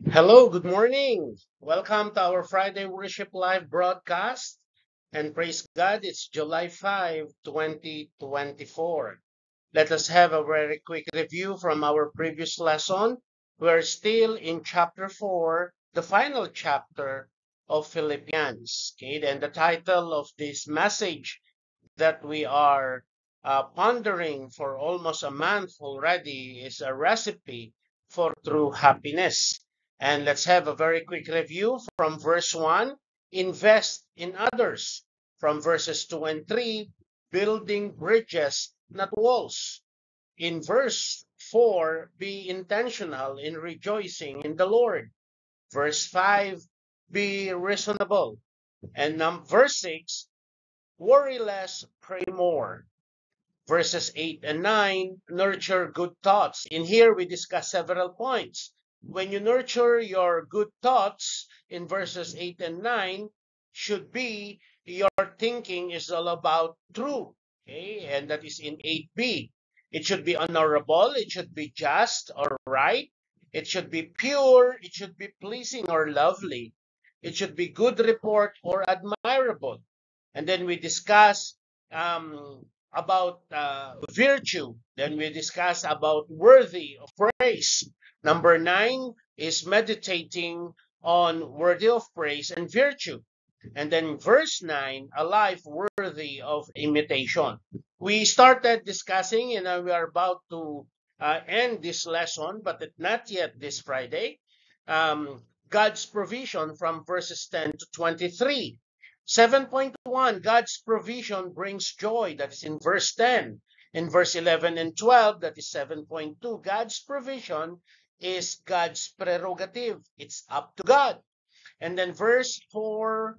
Hello, good morning. Welcome to our Friday Worship Live broadcast. And praise God, it's July 5, 2024. Let us have a very quick review from our previous lesson. We're still in chapter 4, the final chapter of Philippians. Okay, and the title of this message that we are pondering for almost a month already is a recipe for true happiness. And let's have a very quick review from verse 1, invest in others. From verses 2 and 3, building bridges, not walls. In verse 4, be intentional in rejoicing in the Lord. Verse 5, be reasonable. And verse 6, worry less, pray more. Verses 8 and 9, nurture good thoughts. In here, we discuss several points. When you nurture your good thoughts in verses 8 and 9, should be your thinking is all about true. Okay, and that is in 8b. It should be honorable, it should be just or right, it should be pure, it should be pleasing or lovely, it should be good report or admirable. And then we discuss about virtue. Then we discuss about worthy of praise. Number 9 is meditating on worthy of praise and virtue. And then verse 9, a life worthy of imitation. We started discussing, and we are about to end this lesson, but not yet this Friday. God's provision from verses 10 to 23. 7.1, God's provision brings joy. That is in verse 10. In verse 11 and 12, that is 7.2, God's provision is God's prerogative. It's up to God. And then verse 13,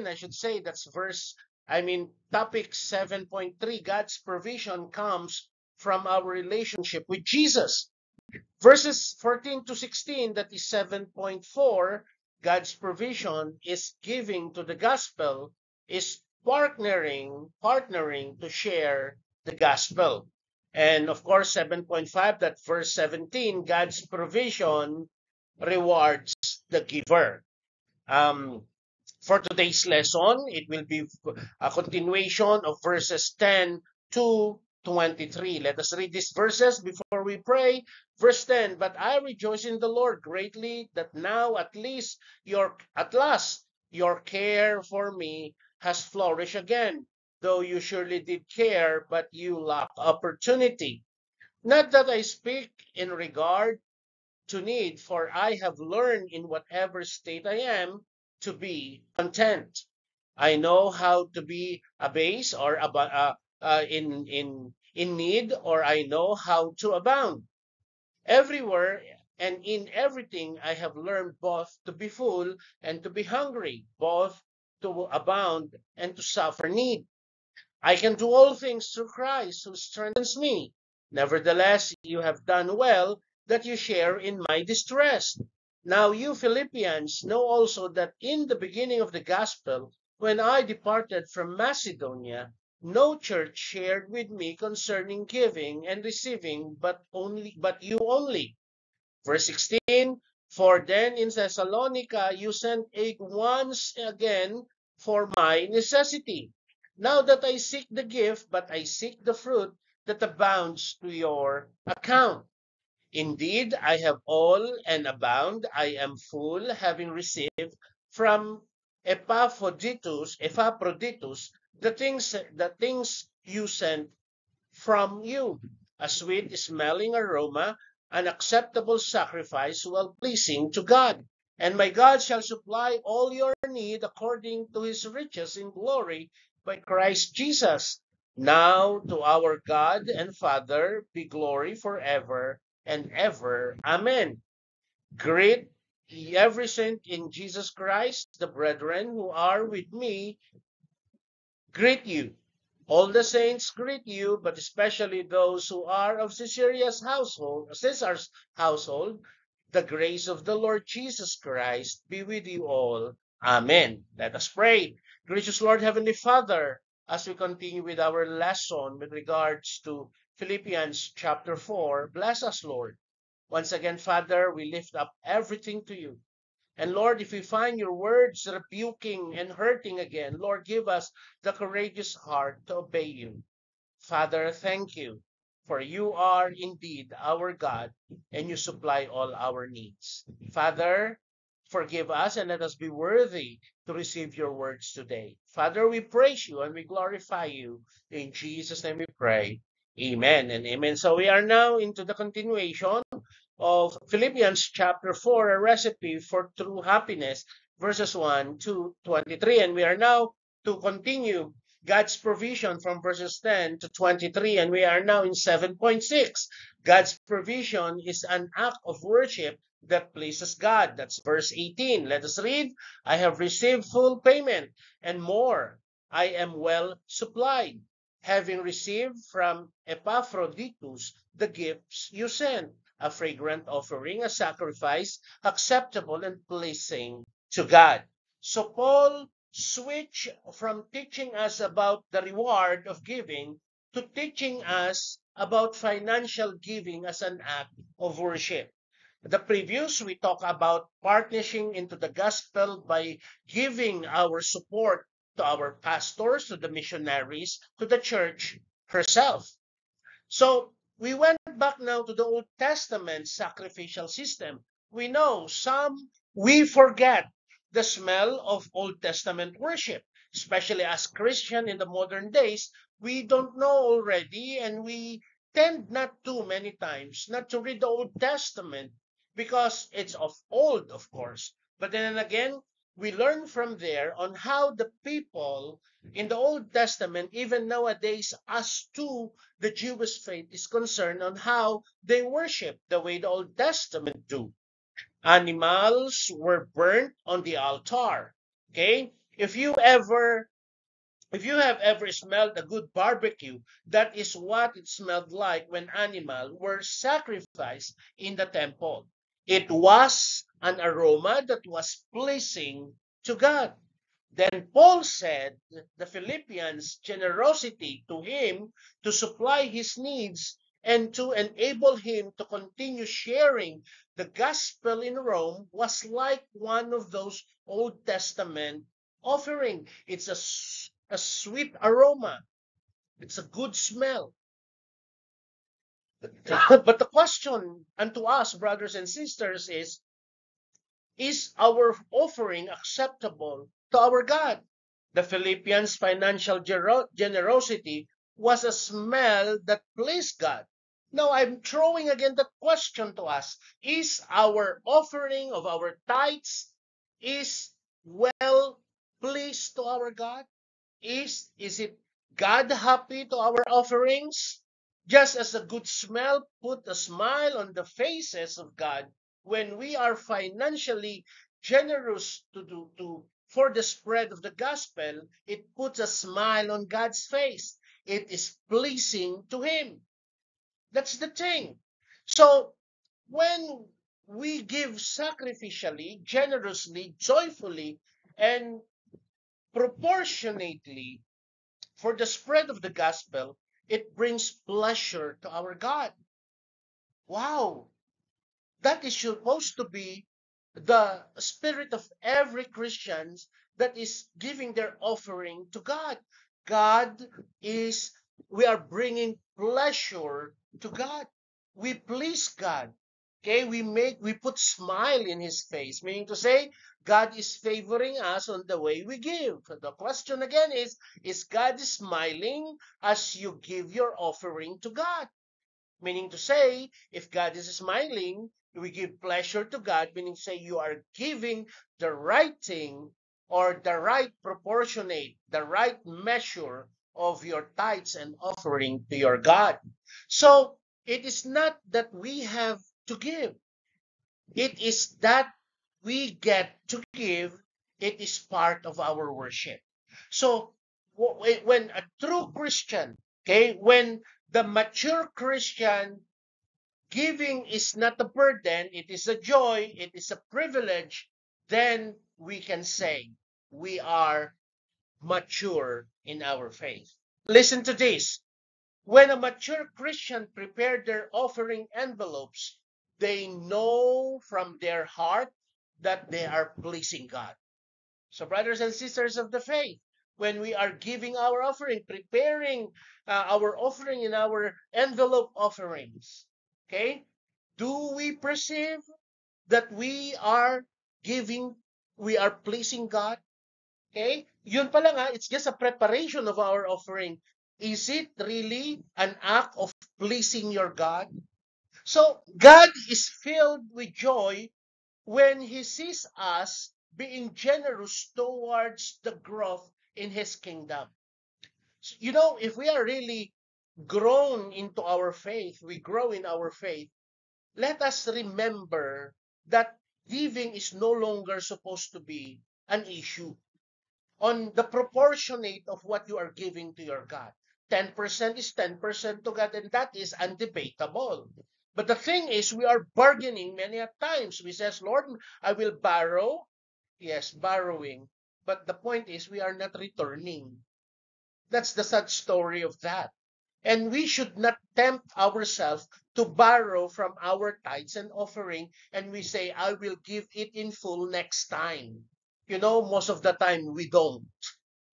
I should say, topic 7.3, God's provision comes from our relationship with Jesus. Verses 14 to 16, that is 7.4, God's provision is giving to the gospel, is partnering to share the gospel. And of course, 7.5, that verse 17, God's provision rewards the giver. Um, for today's lesson, it will be a continuation of verses 10 to 23. Let us read these verses before we pray. Verse 10, but I rejoice in the Lord greatly that now at last your care for me has flourished again, though you surely did care, but you lack opportunity. Not that I speak in regard to need, for I have learned in whatever state I am to be content. I know how to be abased or in need, or I know how to abound. Everywhere and in everything I have learned both to be full and to be hungry, both to abound and to suffer need. I can do all things through Christ who strengthens me. Nevertheless, you have done well that you share in my distress. Now you Philippians know also that in the beginning of the gospel, when I departed from Macedonia, no church shared with me concerning giving and receiving, but you only. Verse 16, for then in Thessalonica you sent aid once again for my necessity. Now that I seek the gift, but I seek the fruit that abounds to your account. Indeed, I have all and abound. I am full, having received from Epaphroditus, the things you sent from you, a sweet smelling aroma, an acceptable sacrifice, well pleasing to God. And my God shall supply all your need according to his riches in glory by Christ Jesus. Now to our God and Father be glory forever and ever. Amen. Greet every saint in Jesus Christ. The brethren who are with me greet you. All the saints greet you, but especially those who are of Caesar's household. The grace of the Lord Jesus Christ be with you all. Amen. Let us pray. Gracious Lord, Heavenly Father, as we continue with our lesson with regards to Philippians chapter 4, bless us, Lord. Once again, Father, we lift up everything to you. And Lord, if we find your words rebuking and hurting again, Lord, give us the courageous heart to obey you. Father, thank you, for you are indeed our God, and you supply all our needs. Father, forgive us and let us be worthy to receive your words today. Father, we praise you and we glorify you. In Jesus' name we pray. Amen and amen. So we are now into the continuation of Philippians chapter 4, a recipe for true happiness, verses 1 to 23. And we are now to continue God's provision from verses 10 to 23, and we are now in 7.6. God's provision is an act of worship that pleases God. That's verse 18. Let us read. I have received full payment and more. I am well supplied, having received from Epaphroditus the gifts you sent, a fragrant offering, a sacrifice acceptable and pleasing to God. So Paul switch from teaching us about the reward of giving to teaching us about financial giving as an act of worship. The previous, we talk about partnering into the gospel by giving our support to our pastors, to the missionaries, to the church herself. So we went back now to the Old Testament sacrificial system. We know we forget the smell of Old Testament worship, especially as Christian in the modern days. We don't know already, and we tend not to many times not to read the Old Testament because it's of old, of course. But then again, we learn from there on how the people in the Old Testament, even nowadays, as to the Jewish faith is concerned on how they worship the way the Old Testament do. Animals were burnt on the altar. Okay? If you have ever smelled a good barbecue, that is what it smelled like when animals were sacrificed in the temple. It was an aroma that was pleasing to God. Then Paul said the Philippians' generosity to him to supply his needs and to enable him to continue sharing the gospel in Rome was like one of those Old Testament offering. It's a sweet aroma. It's a good smell. But the question unto us, brothers and sisters, is our offering acceptable to our God? The Philippians' financial generosity was a smell that pleased God. Now I'm throwing again the question to us. Is our offering of our tithes is well pleased to our God? Is it God happy to our offerings? Just as a good smell put a smile on the faces of God when we are financially generous for the spread of the gospel, it puts a smile on God's face. It is pleasing to him. That's the thing. So when we give sacrificially, generously, joyfully, and proportionately for the spread of the gospel, it brings pleasure to our God. Wow, that is supposed to be the spirit of every Christian that is giving their offering to God. God is, we are bringing pleasure to God. We please God. Okay, we put smile in his face, meaning to say, God is favoring us on the way we give. The question again is God smiling as you give your offering to God? Meaning to say, if God is smiling, we give pleasure to God, meaning to say you are giving the right thing or the right proportionate, the right measure of your tithes and offering to your God. So it is not that we have to give. It is that we get to give. It is part of our worship. So when a true Christian, okay, when the mature Christian, giving is not a burden, it is a joy, it is a privilege, then we can say we are mature in our faith. Listen to this. When a mature Christian prepared their offering envelopes, they know from their heart that they are pleasing God. So, brothers and sisters of the faith, when we are giving our offering, preparing our offering in our envelope offerings, okay, do we perceive that we are giving, we are pleasing God? Okay? Yun pa lang it's just a preparation of our offering. Is it really an act of pleasing your God? So, God is filled with joy when He sees us being generous towards the growth in His kingdom. You know, if we are really grown into our faith, we grow in our faith, let us remember that giving is no longer supposed to be an issue on the proportionate of what you are giving to your God. 10% is 10% to God, and that is undebatable. But the thing is, we are bargaining many a times. We says, Lord, I will borrow. Yes, borrowing. But the point is, we are not returning. That's the sad story of that. And we should not tempt ourselves to borrow from our tithes and offering, and we say, I will give it in full next time. You know, most of the time we don't.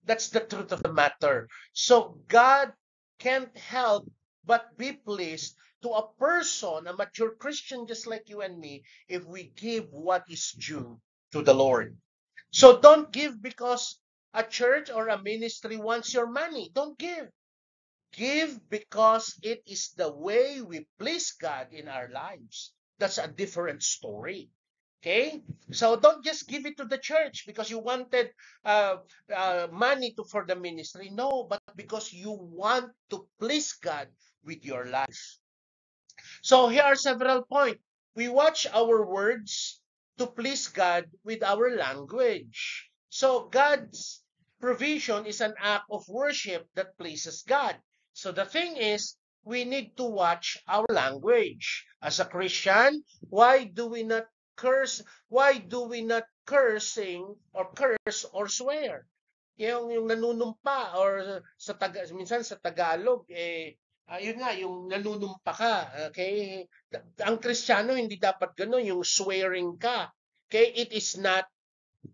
That's the truth of the matter. So God can't help but be pleased to a person, a mature Christian just like you and me, if we give what is due to the Lord. So don't give because a church or a ministry wants your money. Don't give. Give because it is the way we please God in our lives. That's a different story. Okay? So don't just give it to the church because you wanted money for the ministry. No, but because you want to please God with your life. So here are several points. We watch our words to please God with our language. So God's provision is an act of worship that pleases God. So the thing is, we need to watch our language. As a Christian, why do we not curse? Why do we not cursing or curse or swear? Yung nanunumpa or minsan sa Tagalog yun nga, yung nanunumpa ka, okay? Ang Kristiyano, hindi dapat gano'n, yung swearing ka. Okay? It is not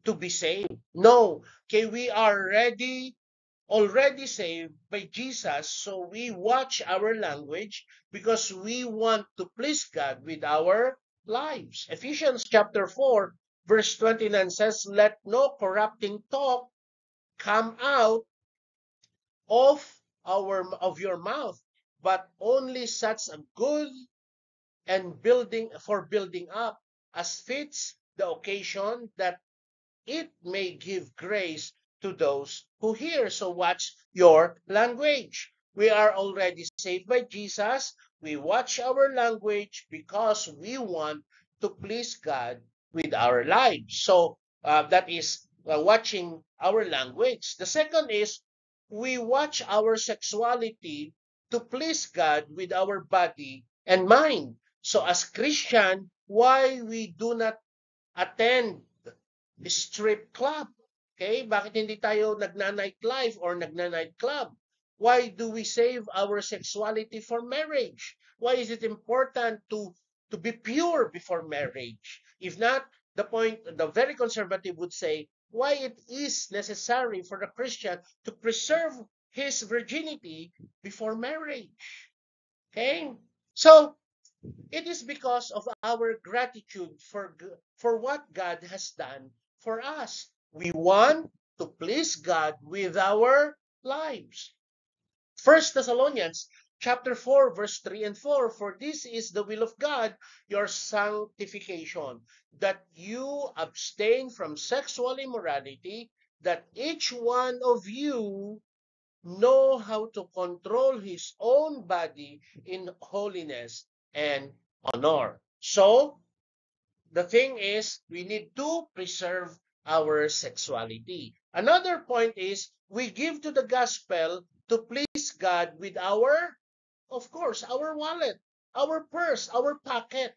to be saved. No. Okay, we are already saved by Jesus, so we watch our language because we want to please God with our lives. Ephesians chapter 4, verse 29 says, let no corrupting talk come out of your mouth, but only such a good and building up as fits the occasion, that it may give grace to those who hear. So watch your language. We are already saved by Jesus. We watch our language because we want to please God with our lives. So that is watching our language. The second is we watch our sexuality to please God with our body and mind. So as Christian, why we do not attend strip club? Okay? Bakit hindi tayo nagna-night life or nagna-night club? Why do we save our sexuality for marriage? Why is it important to be pure before marriage? If not, the very conservative would say, why it is necessary for the Christian to preserve his virginity before marriage. Okay? So, it is because of our gratitude for what God has done for us. We want to please God with our lives. 1 Thessalonians chapter 4, verse 3 and 4, for this is the will of God, your sanctification, that you abstain from sexual immorality, that each one of you know how to control his own body in holiness and honor. So, the thing is, we need to preserve our sexuality. Another point is, we give to the gospel to please God with our, of course, our wallet, our purse, our pocket.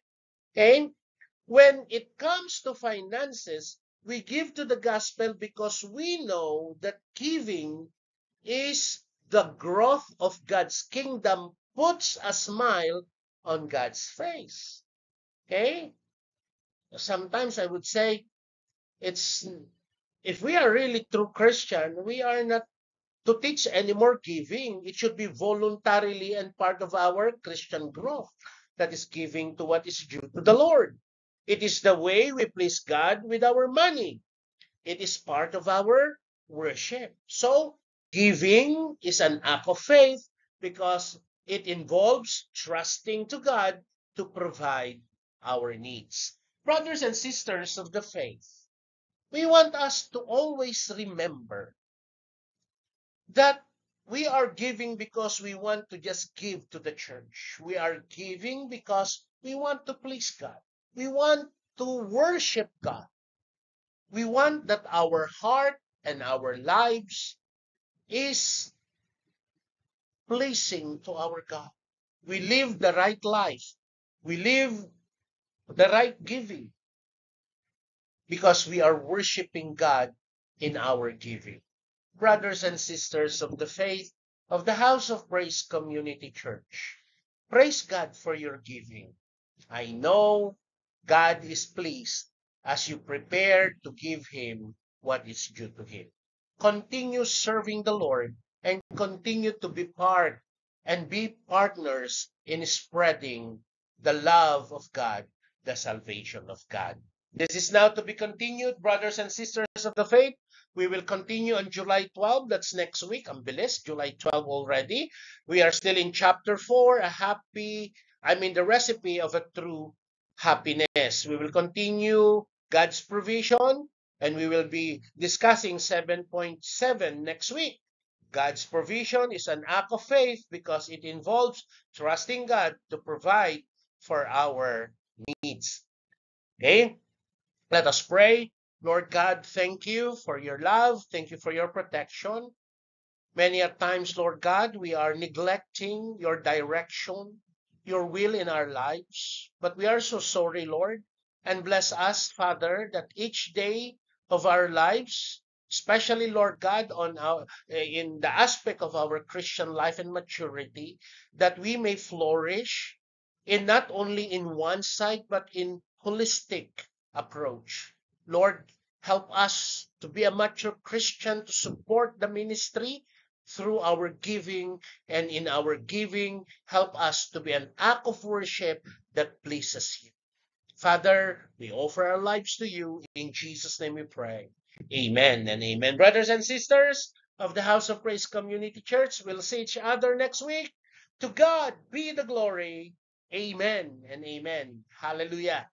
Okay? When it comes to finances, we give to the gospel because we know that giving is the growth of God's kingdom, puts a smile on God's face. Okay? Sometimes I would say it's if we are really true Christian, we are not to teach any more giving. It should be voluntarily and part of our Christian growth. That is giving to what is due to the Lord. It is the way we please God with our money. It is part of our worship. So, giving is an act of faith because it involves trusting to God to provide our needs. Brothers and sisters of the faith, we want us to always remember that we are giving because we want to just give to the church. We are giving because we want to please God. We want to worship God. We want that our heart and our lives is pleasing to our God. We live the right life. We live the right giving because we are worshiping God in our giving. Brothers and sisters of the faith of the House of Praise Community Church, praise God for your giving. I know God is pleased as you prepare to give Him what is due to Him. Continue serving the Lord and continue to be part and be partners in spreading the love of God, the salvation of God. This is now to be continued, brothers and sisters of the faith. We will continue on July 12. That's next week. Ang bilis, July 12 already. We are still in chapter 4, the recipe of a true happiness. We will continue God's provision and we will be discussing 7.7 next week. God's provision is an act of faith because it involves trusting God to provide for our needs. Okay? Let us pray. Lord God, thank you for your love. Thank you for your protection. Many a times, Lord God, we are neglecting your direction, your will in our lives. But we are so sorry, Lord. And bless us, Father, that each day of our lives, especially, Lord God, in the aspect of our Christian life and maturity, that we may flourish in not only in one side, but in holistic approach. Lord, help us to be a mature Christian to support the ministry through our giving, and in our giving, help us to be an act of worship that pleases you. Father, we offer our lives to you. In Jesus' name we pray. Amen and amen. Brothers and sisters of the House of Praise Community Church, we'll see each other next week. To God be the glory. Amen and amen. Hallelujah.